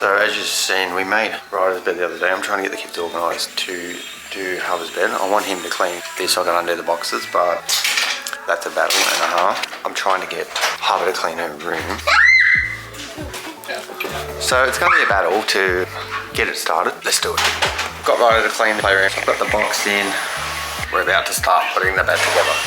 So as you've seen, we made Ryder's bed the other day. I'm trying to get the kids organised to do Harper's bed. I want him to clean this so I can undo the boxes, but that's a battle and a half. I'm trying to get Harper to clean her room. So it's going to be a battle to get it started. Let's do it. Got Ryder to clean the playroom. I've got the box in. We're about to start putting the bed together.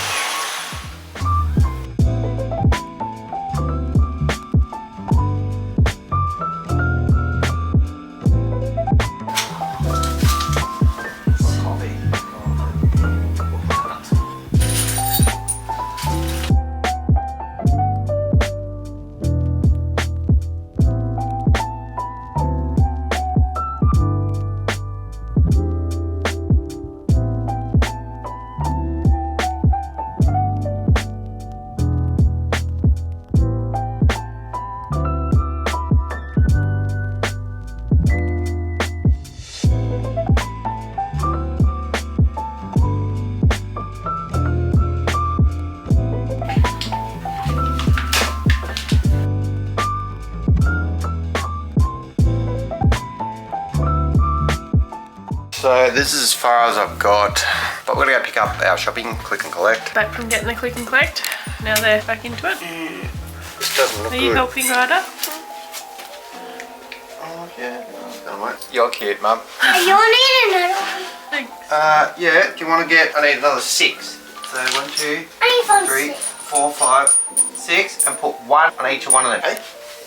So this is as far as I've got, but we're gonna go pick up our shopping, click and collect. Back from getting the click and collect, now they're back into it. Yeah, this doesn't look good. Are you helping Ryder? Oh yeah, that'll work. You're cute, Mum. You need another one? Thanks. Yeah, do you want to get, I need another 6. So 1, 2, I need 3, 6. 4, 5, 6, and put 1 on each of one of them. Hey?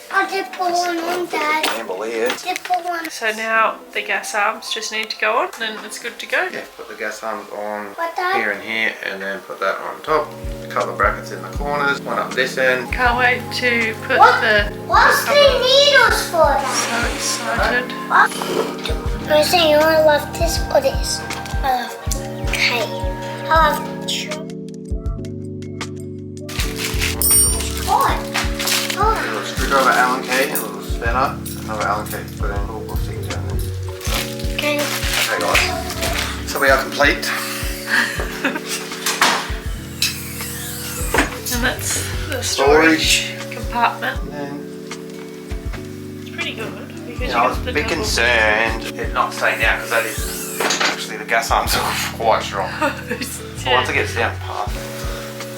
I did put one on, Dad. Can't believe it. Did put one. So now the gas arms just need to go on, and it's good to go. Yeah, put the gas arms on What, Dad? here and here, and then put that on top. A couple of brackets in the corners, one up this end. Can't wait to put What's the needles for, Dad? So excited. I'm saying I love this or this. I love K. I love A little screwdriver Allen key, a little spanner, another Allen key to put in. We'll stick it down there. Okay. Okay guys, so we are complete. And that's the storage compartment. And then, It's pretty good because I was you a got bit the concerned it not staying down because that is actually the gas arms are quite strong. So once it gets down past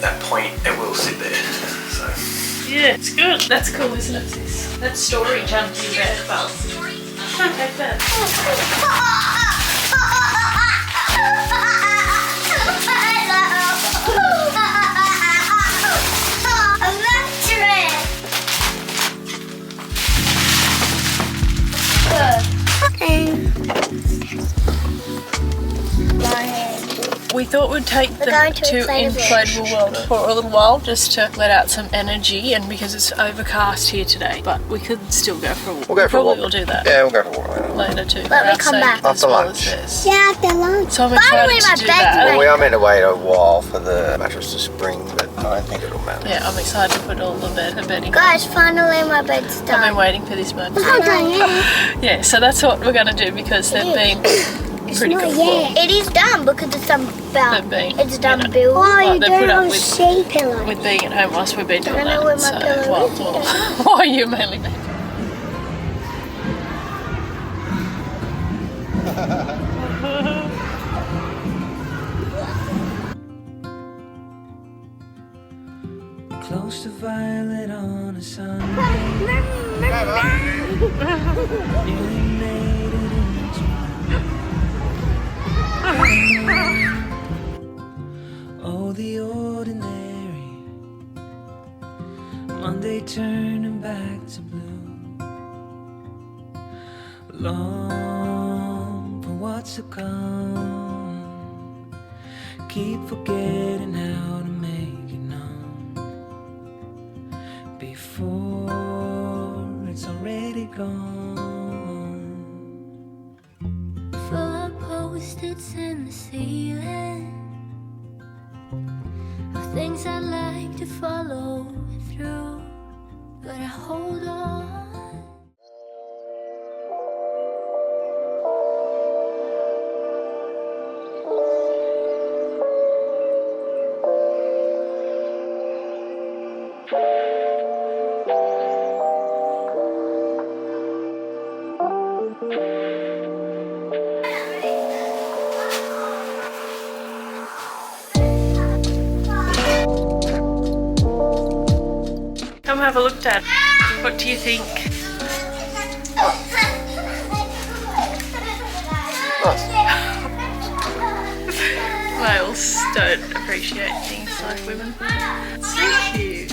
that point, it will sit there. So. Yeah, it's good. That's cool, isn't it, sis? That's storage under your bed, but don't take that. We thought we'd take them to Inflatable World for a little while just to let out some energy, and because it's overcast here today, but we could still go for a walk. We'll go for a walk. Probably will do that. Yeah, we'll go for a walk later too. Let me come back. After lunch. Yeah, after lunch. So I'm excited to do that. Well, we are meant to wait a while for the mattress to spring, but I don't think it'll matter. Yeah, I'm excited to put all the bedding. Guys, finally my bed's done. I've been waiting for this moment. It's not done yet. Yeah, so that's what we're going to do because they've been pretty good. It is done because it's done built. It's done you know, built. Oh, you they don't put up have with- shea pillow. With being at home whilst we've been doing I know where that. my So, pillow is. well, why are you mainly back? Close to violet on a Sunday. Nearly made it into oh, the ordinary. Monday turning back to blue. Long for what's to come. Keep forgetting how to make it known before it's already gone. Full of post-its in the ceiling of things I'd like to follow through, but I hold on. Come have a look, Dad. What do you think? Males don't appreciate things like women. So cute.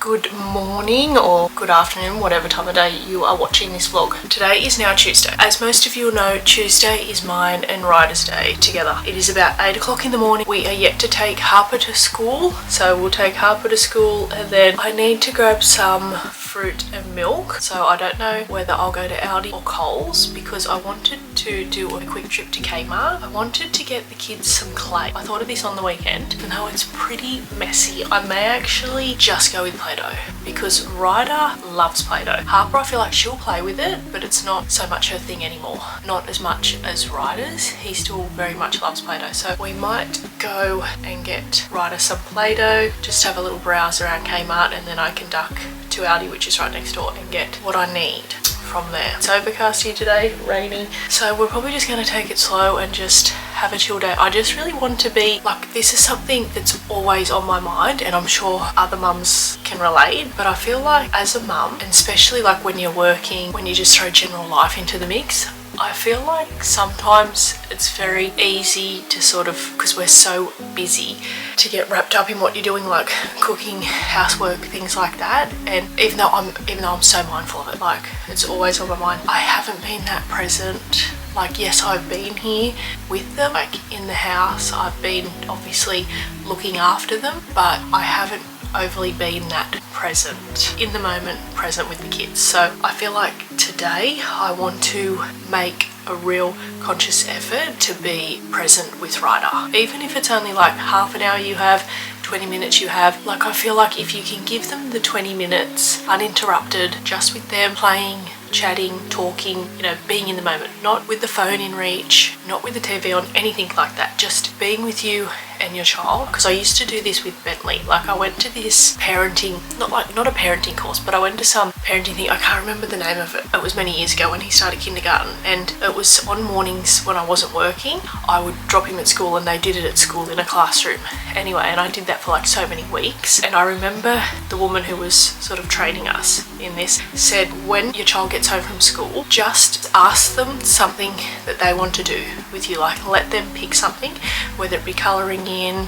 Good morning or good afternoon, whatever time of day you are watching this vlog. Today is now Tuesday. As most of you will know, Tuesday is mine and Ryder's day together. It is about 8 o'clock in the morning. We are yet to take Harper to school, so we'll take Harper to school, and then I need to grab some fruit and milk. So I don't know whether I'll go to Aldi or Coles because I wanted to do a quick trip to Kmart. I wanted to get the kids some clay. I thought of this on the weekend, even though it's pretty messy. I may actually just go with Play-Doh because Ryder loves Play-Doh. Harper, I feel like she'll play with it, but it's not so much her thing anymore. Not as much as Ryder's. He still very much loves Play-Doh. So we might go and get Ryder some Play-Doh, just have a little browse around Kmart, and then I can duck to Aldi, which is right next door, and get what I need from there. It's overcast here today, rainy, so we're probably just going to take it slow and just have a chill day. I just really want to be like, this is something that's always on my mind, and I'm sure other mums can relate, but I feel like as a mum, and especially like when you're working, when you just throw general life into the mix, I feel like sometimes it's very easy to sort of, because we're so busy, to get wrapped up in what you're doing, like cooking, housework, things like that. And even though I'm so mindful of it, like it's always on my mind, I haven't been that present. Like, yes, I've been here with them, like in the house, I've been obviously looking after them, but I haven't overly been that present in the moment, present with the kids. So I feel like today I want to make a real conscious effort to be present with Ryder, even if it's only like half an hour you have, 20 minutes you have. Like, I feel like if you can give them the 20 minutes uninterrupted, just with them playing, chatting, talking, you know, being in the moment, not with the phone in reach, not with the TV on, anything like that, just being with you and your child. Because I used to do this with Bentley. Like, I went to this parenting, not a parenting course, but I went to some parenting thing. I can't remember the name of it. It was many years ago when he started kindergarten, and it was on mornings when I wasn't working. I would drop him at school, and they did it at school in a classroom. Anyway, and I did that for like so many weeks. And I remember the woman who was sort of training us in this said, when your child gets home from school, just ask them something that they want to do with you. Like, let them pick something, whether it be colouring in,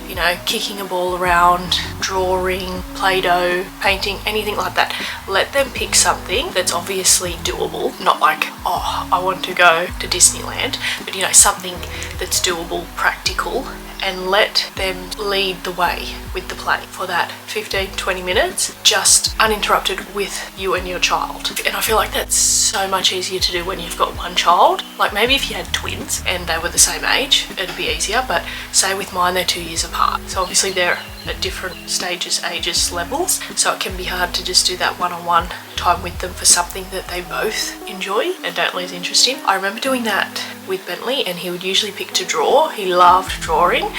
you know, kicking a ball around, drawing, Play-Doh, painting, anything like that. Let them pick something that's obviously doable, not like, oh, I want to go to Disneyland, but you know, something that's doable, practical, and let them lead the way with the play for that 15-20 minutes, just uninterrupted with you and your child. And I feel like that's so much easier to do when you've got one child. Like, maybe if you had twins and they were the same age, it'd be easier, but say with mine, they're 2 years apart, so obviously they're at different stages, ages, levels, so it can be hard to just do that one-on-one time with them for something that they both enjoy and don't lose interest in. I remember doing that with Bentley, and he would usually pick to draw. He loved drawing,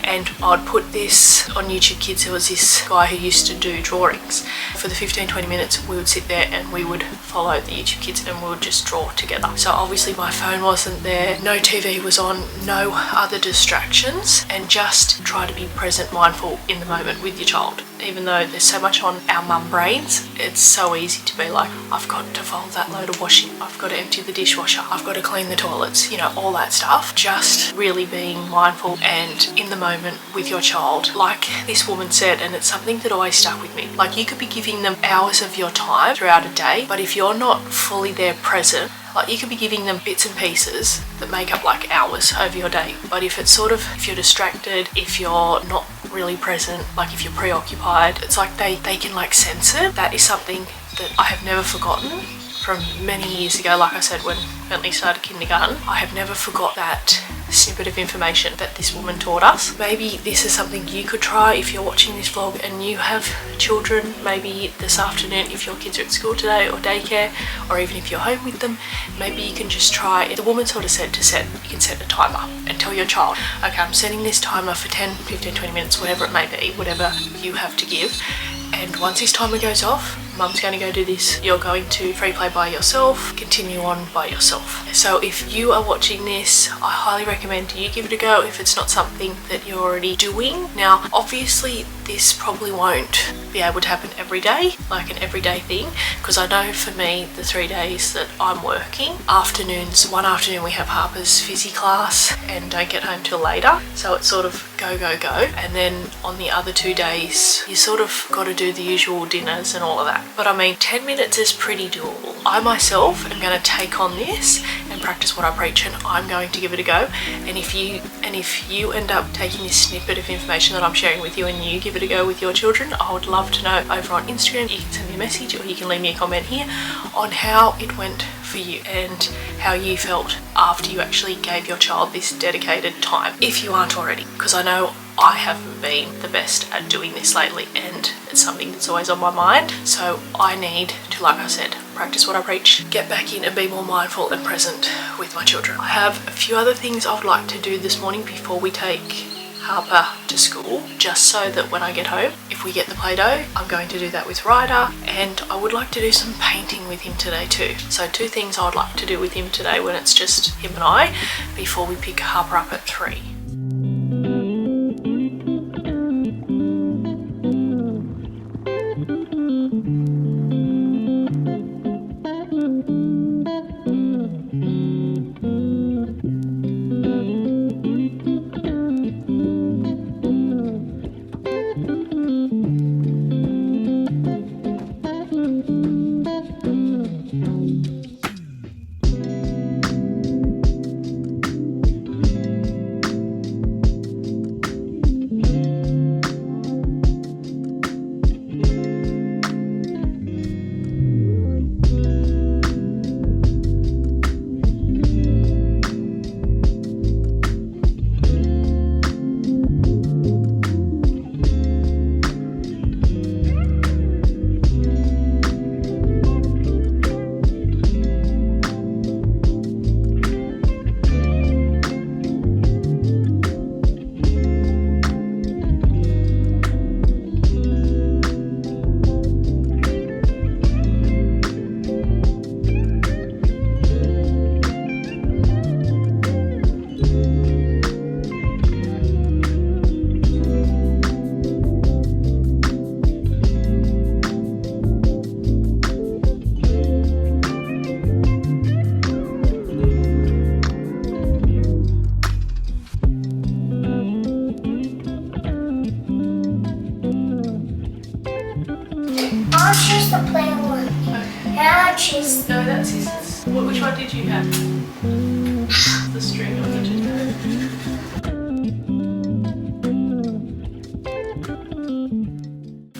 and I'd put this on YouTube Kids. There was this guy who used to do drawings. For the 15-20 minutes we would sit there and we would follow the YouTube Kids and we would just draw together. So obviously my phone wasn't there, no TV was on, no other distractions, and just try to be present, mindful in the moment with your child. Even though there's so much on our mum brains, it's so easy to be like, I've got to fold that load of washing, I've got to empty the dishwasher, I've got to clean the toilets, you know, all that stuff. Just really being mindful and in the moment with your child. Like this woman said, and it's something that always stuck with me, like, you could be giving them hours of your time throughout a day, but if you're not fully there present, like, you could be giving them bits and pieces that make up like hours over your day. But if it's sort of, if you're distracted, if you're not really present, like if you're preoccupied, it's like they can like sense it. That is something that I have never forgotten from many years ago, like I said, when Bentley started kindergarten. I have never forgot that snippet of information that this woman taught us. Maybe this is something you could try if you're watching this vlog and you have children. Maybe this afternoon, if your kids are at school today or daycare, or even if you're home with them, maybe you can just try. The woman sort of said you can set a timer and tell your child, okay, I'm setting this timer for 10, 15, 20 minutes, whatever it may be, whatever you have to give. And once this timer goes off, Mum's going to go do this. You're going to free play by yourself, continue on by yourself. So if you are watching this, I highly recommend you give it a go if it's not something that you're already doing. Now, obviously, this probably won't be able to happen every day, like an everyday thing, because I know for me, the 3 days that I'm working, afternoons, one afternoon we have Harper's physio class and don't get home till later. So it's sort of go, go, go. And then on the other 2 days, you sort of got to do the usual dinners and all of that. But I mean, 10 minutes is pretty doable. I myself am going to take on this and practice what I preach, and I'm going to give it a go. And if you end up taking this snippet of information that I'm sharing with you and you give it a go with your children, I would love to know over on Instagram. You can send me a message or you can leave me a comment here on how it went for you and how you felt after you actually gave your child this dedicated time, if you aren't already, because I know I haven't been the best at doing this lately and it's something that's always on my mind. So I need to, like I said, practice what I preach, get back in and be more mindful and present with my children. I have a few other things I would like to do this morning before we take Harper to school, just so that when I get home, if we get the Play-Doh, I'm going to do that with Ryder, and I would like to do some painting with him today too. So 2 things I would like to do with him today when it's just him and I, before we pick Harper up at 3. I'll choose the plain one. And I'll choose. No, that's scissors. Which one did you have? The string on the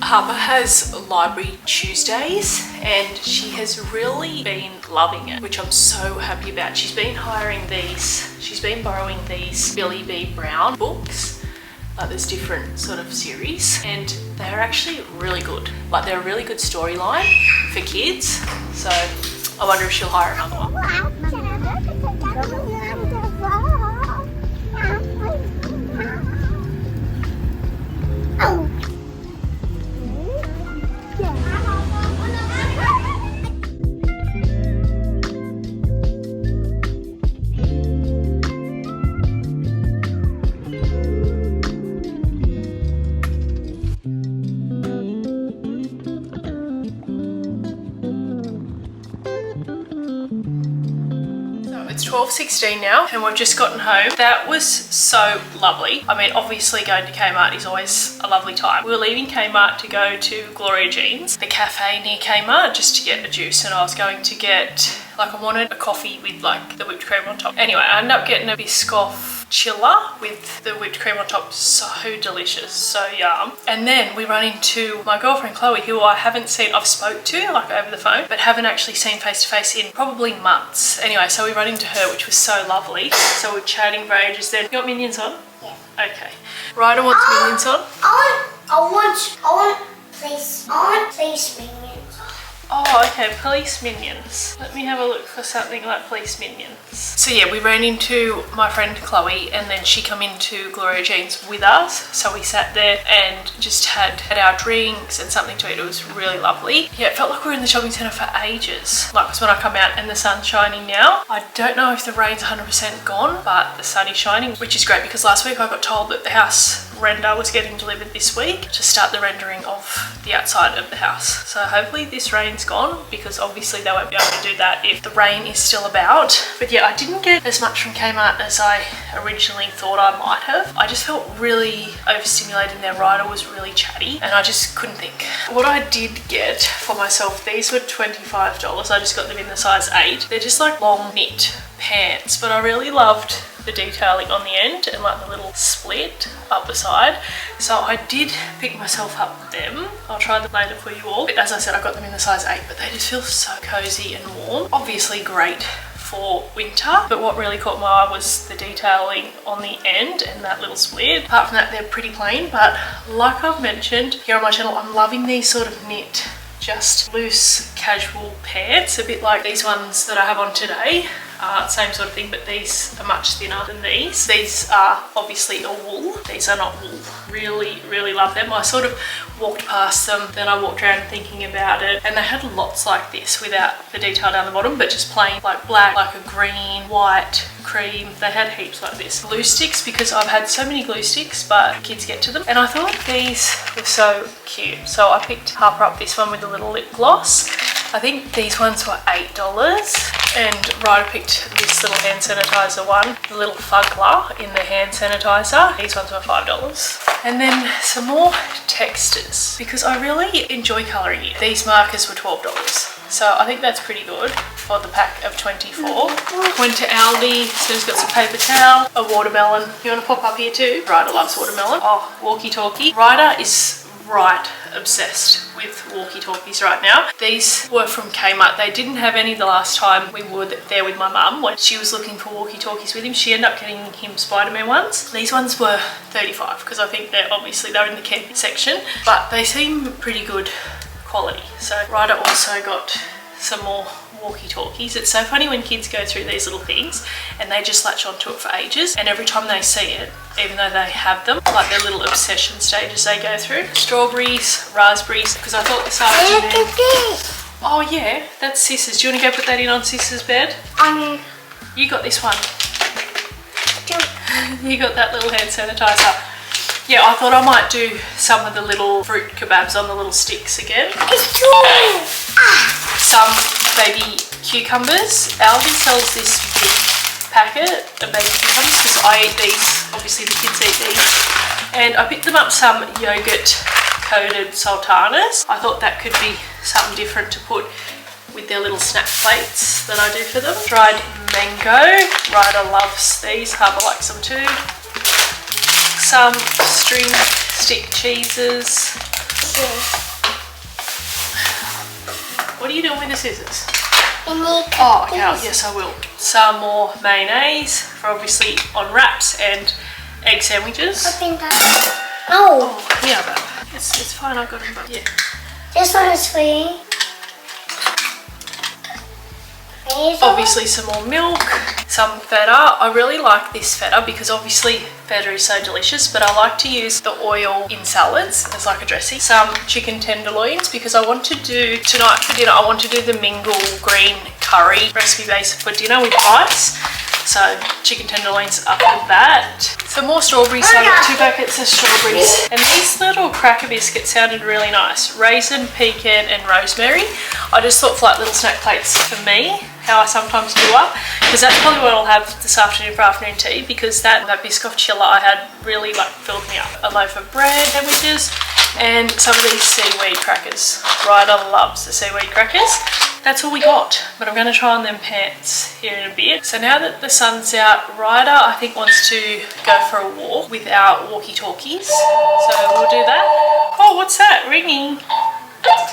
Harper has library Tuesdays and she has really been loving it, which I'm so happy about. She's been borrowing these Billy B. Brown books. Like there's different sort of series and they're actually really good. Like they're a really good storyline for kids. So I wonder if she'll hire another one. It's 12:16 now and we've just gotten home. That was so lovely. I mean, obviously going to Kmart is always a lovely time. We were leaving Kmart to go to Gloria Jean's, the cafe near Kmart, just to get a juice, and I was going to get, like, I wanted a coffee with like the whipped cream on top. Anyway, I ended up getting a Biscoff chiller with the whipped cream on top. So delicious, so yum. And then we run into my girlfriend Chloe, who I haven't seen, I've spoke to like over the phone, but haven't actually seen face to face in probably months. Anyway, so we run into her, which was so lovely. So we're chatting for ages then. You got Minions on? Yeah. Okay. Ryder wants Minions on. I want police minions. Oh, okay, police minions. Let me have a look for something like police minions. So yeah, we ran into my friend Chloe, and then she come into Gloria Jean's with us. So we sat there and just had our drinks and something to eat. It was really lovely. Yeah, it felt like we were in the shopping centre for ages. Like, because when I come out and the sun's shining now, I don't know if the rain's 100% gone, but the sun is shining, which is great because last week I got told that the house render was getting delivered this week to start the rendering of the outside of the house. So hopefully this rain's gone, because obviously they won't be able to do that if the rain is still about. But yeah, I didn't get as much from Kmart as I originally thought I might have. I just felt really overstimulated. Their rider was really chatty and I just couldn't think. What I did get for myself, these were $25. I just got them in the size 8. They're just like long knit pants, but I really loved the detailing on the end and like the little split up the side. So I did pick myself up them. I'll try them later for you all. But as I said, I got them in the size 8, but they just feel so cozy and warm. Obviously great for winter, but what really caught my eye was the detailing on the end and that little split. Apart from that, they're pretty plain, but like I've mentioned here on my channel, I'm loving these sort of knit, just loose casual pants, a bit like these ones that I have on today. Same sort of thing, but these are much thinner than these. These are obviously a wool. These are not wool. Really, really love them. I sort of walked past them, then I walked around thinking about it, and they had lots like this without the detail down the bottom, but just plain like black, like a green, white, cream. They had heaps like this. Glue sticks, because I've had so many glue sticks, but kids get to them. And I thought these were so cute. So I picked Harper up this one with a little lip gloss. I think these ones were $8, and Ryder picked this little hand sanitizer one, the little fuggler in the hand sanitizer. These ones were $5. And then some more textures, because I really enjoy colouring it. These markers were $12. So I think that's pretty good for the pack of 24. Went to Aldi, so it's got some paper towel, a watermelon. You want to pop up here too? Ryder loves watermelon. Oh, walkie-talkie. Ryder is right obsessed with walkie-talkies right now. These were from Kmart. They didn't have any the last time we were there with my mum when she was looking for walkie-talkies with him. She ended up getting him Spider-Man ones. These ones were $35 because I think they're in the camping section, but they seem pretty good quality. So Ryder also got some more walkie-talkies. It's so funny when kids go through these little things and they just latch onto it for ages, and every time they see it, even though they have them, like their little obsession stages they go through. Strawberries, raspberries, because I thought this afternoon... Oh yeah, that's Sis's. Do you want to go put that in on Sis's bed? You got this one. You got that little hand sanitizer. Yeah, I thought I might do some of the little fruit kebabs on the little sticks again. Some baby cucumbers. Aldi sells this big packet of baby cucumbers because I eat these. Obviously the kids eat these. And I picked them up some yogurt coated sultanas. I thought that could be something different to put with their little snack plates that I do for them. Dried mango. Ryder loves these. Harper likes them too. Some string stick cheeses. What are you doing with the scissors? Oh, okay, yes I will. Some more mayonnaise for obviously on wraps and egg sandwiches. Oh, yeah, but it's fine, I got them both. Yeah. This one is for you. Obviously some more milk, some feta. I really like this feta because obviously feta is so delicious, but I like to use the oil in salads as like a dressing. Some chicken tenderloins because I want to do, tonight for dinner, I want to do the mingle green curry recipe base for dinner with rice. So chicken tenderloins up with that. Some more strawberries, so I got 2 packets of strawberries. And these little cracker biscuits sounded really nice. Raisin, pecan and rosemary. I just thought for like little snack plates for me, how I sometimes do up, because that's probably what I'll have this afternoon for afternoon tea, because that Biscoff chiller I had really like filled me up. A loaf of bread, sandwiches, and some of these seaweed crackers. Ryder loves the seaweed crackers. that's all we got. But I'm going to try on them pants here in a bit. So now that the sun's out, Ryder I think wants to go for a walk with our walkie-talkies. So we'll do that. Oh, what's that? Ringing.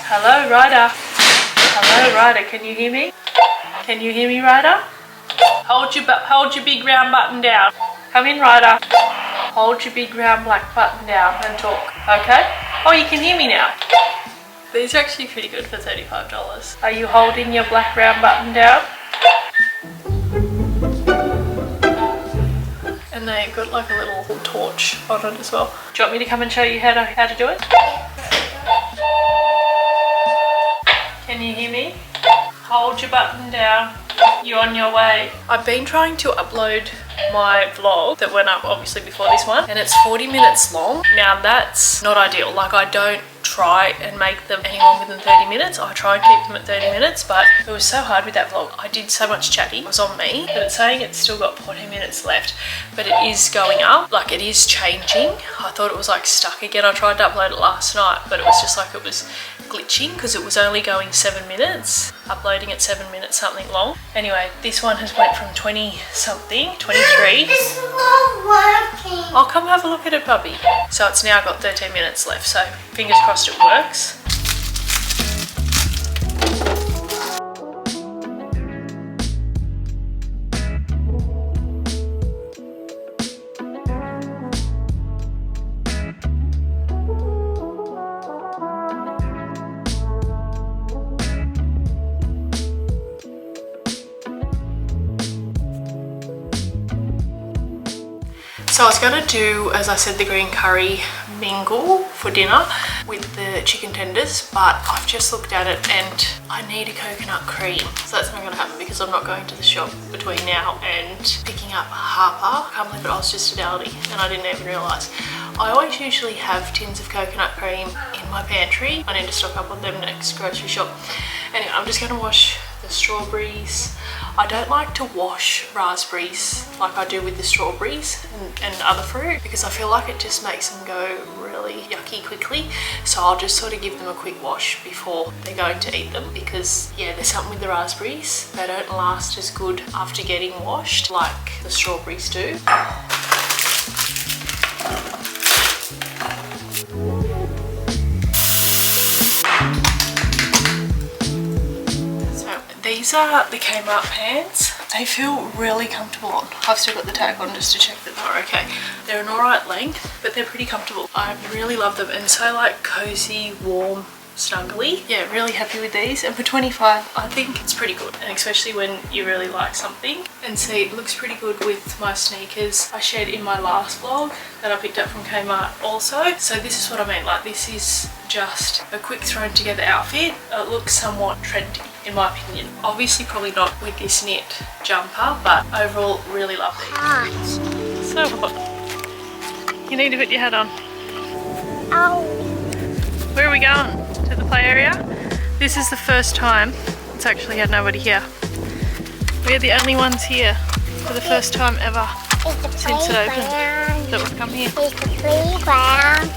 Hello, Ryder. Hello, Ryder. Can you hear me? Can you hear me, Ryder? Hold your big round button down. Come in, Ryder. Hold your big round black button down and talk. Okay? Oh, you can hear me now. These are actually pretty good for $35. Are you holding your black round button down? And they got like a little torch on it as well. Do you want me to come and show you how to do it? Can you hear me? Hold your button down. You're on your way. I've been trying to upload my vlog that went up obviously before this one, and it's 40 minutes long. Now that's not ideal. Like, I don't try and make them any longer than 30 minutes. I try and keep them at 30 minutes, but it was so hard with that vlog. I did so much chatting. It was on me, but it's saying it's still got 40 minutes left, but it is going up. Like, it is changing. I thought it was like stuck again. I tried to upload it last night, but it was just like it was glitching because it was only going 7 minutes, uploading at 7 minutes something long. Anyway, this one has went from 20 something, 23. It's not working. I'll come have a look at it, puppy. So it's now got 13 minutes left, so fingers crossed it works. So I was going to do, as I said, the green curry mingle for dinner with the chicken tenders, but I've just looked at it and I need a coconut cream. So that's not going to happen because I'm not going to the shop between now and picking up Harper. I can't believe it, I was just at Aldi and I didn't even realise. I always usually have tins of coconut cream in my pantry. I need to stock up on them next grocery shop. Anyway, I'm just going to wash the strawberries. I don't like to wash raspberries like I do with the strawberries and other fruit because I feel like it just makes them go really yucky quickly. So I'll just sort of give them a quick wash before they're going to eat them because, yeah, there's something with the raspberries. They don't last as good after getting washed like the strawberries do. These are the Kmart pants. They feel really comfortable on. I've still got the tag on just to check that they're okay. They're an alright length, but they're pretty comfortable. I really love them and so like cozy, warm, snuggly. Yeah, really happy with these, and for 25 I think it's pretty good, and especially when you really like something. And see, it looks pretty good with my sneakers I shared in my last vlog that I picked up from Kmart also. So this is what I mean, like this is just a quick thrown together outfit. It looks somewhat trendy in my opinion. Obviously probably not with this knit jumper, but overall really love these. So what? You need to put your hat on. Ow. Where are we going? To the play area? This is the first time it's actually had nobody here. We're the only ones here for the first time ever since it opened that we've come here. It's the playground.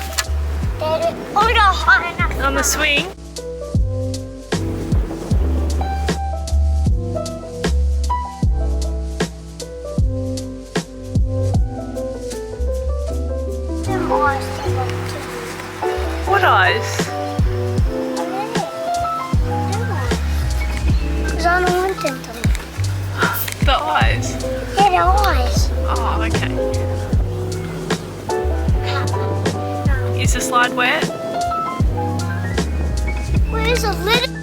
On the swing. What eyes? Because I don't want them to leave. The eyes? Yeah, the eyes. Oh, okay. Is the slide wet? Where's a little?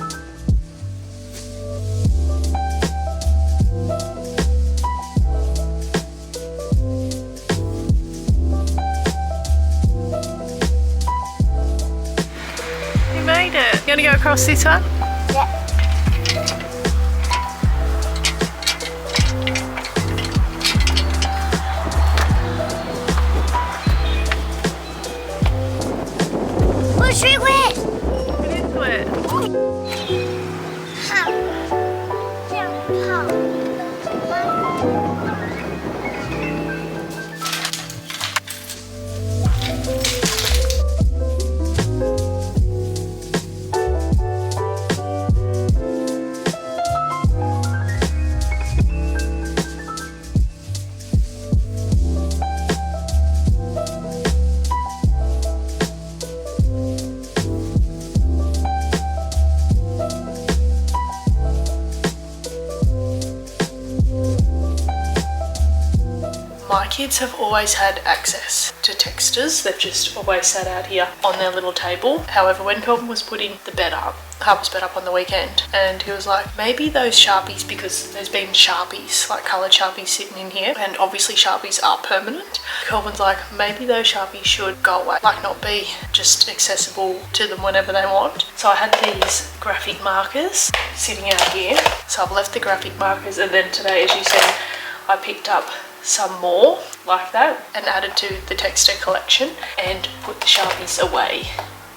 You made it. You gonna go across this one? Yeah. Where's she wet? It is wet. My kids have always had access to texters. They've just always sat out here on their little table. However, when Kelvin was putting the bed up, Harper's bed up on the weekend, and he was like, maybe those Sharpies, because there's been Sharpies, like coloured Sharpies sitting in here, and obviously Sharpies are permanent. Kelvin's like, maybe those Sharpies should go away, like not be just accessible to them whenever they want. So I had these graphic markers sitting out here. So I've left the graphic markers, and then today, as you said, I picked up some more like that and added to the texter collection and put the Sharpies away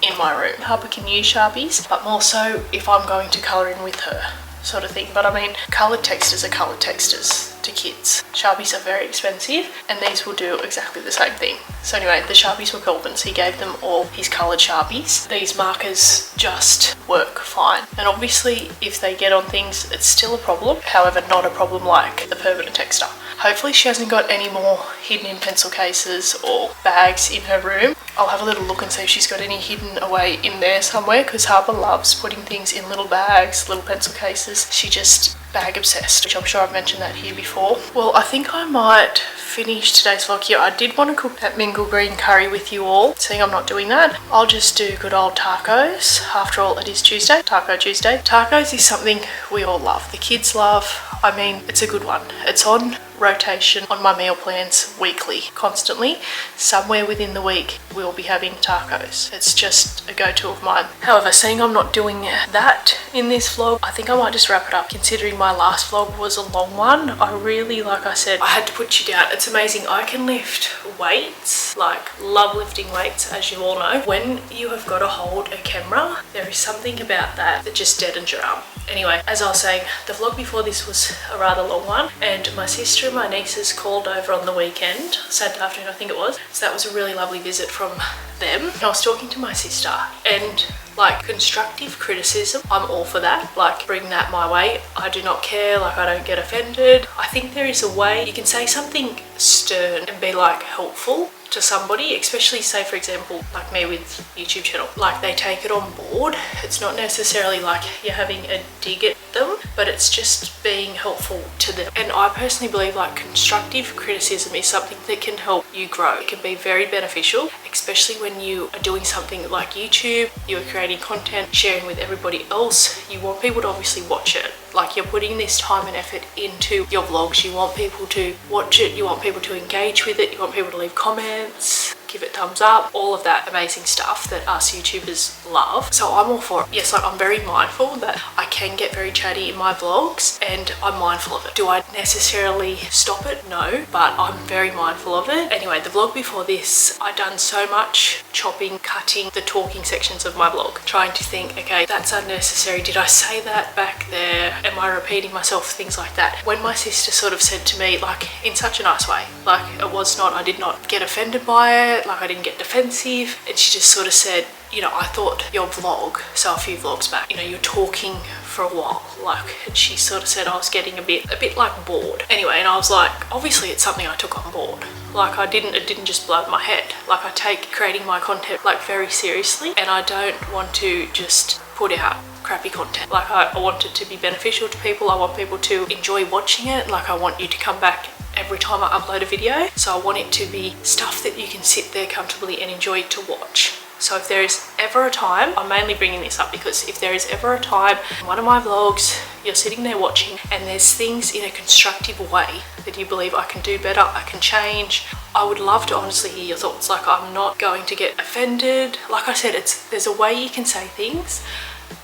in my room. Harper can use Sharpies, but more so if I'm going to colour in with her, sort of thing. But I mean, coloured texters are coloured texters to kids. Sharpies are very expensive, and these will do exactly the same thing. So anyway, the Sharpies were Kelvin's. He gave them all his coloured Sharpies. These markers just work fine. And obviously, if they get on things, it's still a problem. However, not a problem like the permanent texter. Hopefully she hasn't got any more hidden in pencil cases or bags in her room. I'll have a little look and see if she's got any hidden away in there somewhere, because Harper loves putting things in little bags, little pencil cases. She just bag obsessed, which I'm sure I've mentioned that here before. Well, I think I might finish today's vlog here. I did want to cook that mingle green curry with you all. Seeing I'm not doing that, I'll just do good old tacos. After all, it is Tuesday, Taco Tuesday. Tacos is something we all love. The kids love. I mean, it's a good one. It's on rotation on my meal plans weekly, constantly. Somewhere within the week we'll be having tacos. It's just a go-to of mine. However, seeing I'm not doing that in this vlog, I think I might just wrap it up, considering my last vlog was a long one. I really, like I said, I had to put you down. It's amazing. I can lift weights, like love lifting weights, as you all know. When you have got to hold a camera, there is something about that that just deadens your arm. Anyway, as I was saying, the vlog before this was a rather long one, and my sister and my nieces called over on the weekend, Saturday afternoon I think it was, so that was a really lovely visit from them. And I was talking to my sister, and like, constructive criticism, I'm all for that. Like, bring that my way. I do not care, like, I don't get offended. I think there is a way you can say something stern and be like helpful to somebody, especially say for example like me with YouTube channel, like they take it on board. It's not necessarily like you're having a dig at them, but it's just being helpful to them. And I personally believe like constructive criticism is something that can help you grow. It can be very beneficial, especially when you are doing something like YouTube, you are creating content, sharing with everybody else. You want people to obviously watch it. Like, you're putting this time and effort into your vlogs. You want people to watch it, you want people to engage with it, you want people to leave comments, give it thumbs up, all of that amazing stuff that us YouTubers love. So I'm all for it. Yes, like, I'm very mindful that I can get very chatty in my vlogs, and I'm mindful of it. Do I necessarily stop it? No, but I'm very mindful of it. Anyway, the vlog before this, I done so much chopping, cutting the talking sections of my vlog, trying to think, okay, that's unnecessary. Did I say that back there? Am I repeating myself? Things like that. When my sister sort of said to me, like, in such a nice way, like, it was not, I did not get offended by it, like, I didn't get defensive, and she just sort of said, you know, I thought your vlog, so a few vlogs back, you know, you're talking for a while, like, and she sort of said I was getting a bit like bored. Anyway, and I was like, obviously it's something I took on board. Like, it didn't just blow my head. Like, I take creating my content like very seriously, and I don't want to just put out crappy content. Like, I want it to be beneficial to people. I want people to enjoy watching it. Like, I want you to come back every time I upload a video. So I want it to be stuff that you can sit there comfortably and enjoy to watch. So if there is ever a time, I'm mainly bringing this up because if there is ever a time in one of my vlogs, you're sitting there watching and there's things in a constructive way that you believe I can do better, I can change, I would love to honestly hear your thoughts. Like, I'm not going to get offended. Like I said, there's a way you can say things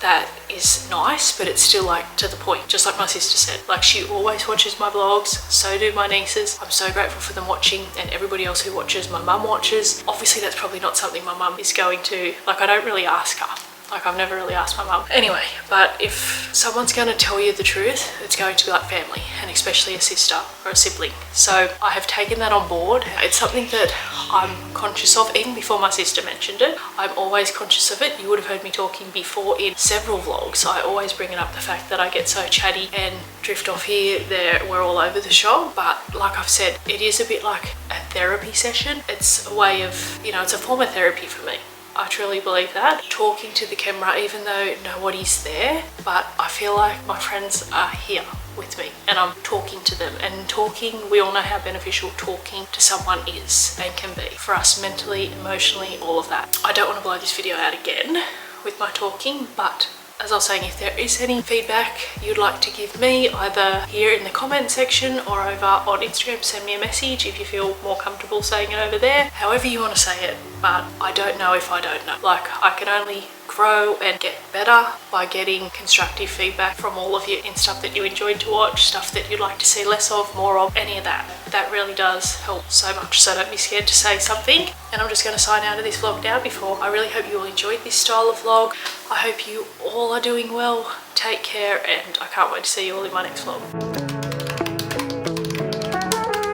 that is nice, but it's still like to the point, just like my sister said. Like, she always watches my vlogs, so do my nieces. I'm so grateful for them watching, and everybody else who watches. My mum watches. Obviously that's probably not something my mum is going to, like, I don't really ask her. Like, I've never really asked my mum. Anyway, but if someone's going to tell you the truth, it's going to be like family, and especially a sister or a sibling. So I have taken that on board. It's something that I'm conscious of, even before my sister mentioned it. I'm always conscious of it. You would have heard me talking before in several vlogs. I always bring it up, the fact that I get so chatty and drift off here, there, we're all over the shop. But like I've said, it is a bit like a therapy session. It's a way of, you know, it's a form of therapy for me. I truly believe that. Talking to the camera, even though nobody's there, but I feel like my friends are here with me and I'm talking to them. And talking, we all know how beneficial talking to someone is and can be for us mentally, emotionally, all of that. I don't want to blow this video out again with my talking, but as I was saying, if there is any feedback you'd like to give me, either here in the comment section or over on Instagram, send me a message if you feel more comfortable saying it over there. However you want to say it, but I don't know if I don't know. Like, I can only grow and get better by getting constructive feedback from all of you in stuff that you enjoyed to watch, stuff that you'd like to see less of, more of, any of that. That really does help so much, so don't be scared to say something. And I'm just going to sign out of this vlog now before. I really hope you all enjoyed this style of vlog. I hope you all are doing well. Take care, and I can't wait to see you all in my next vlog.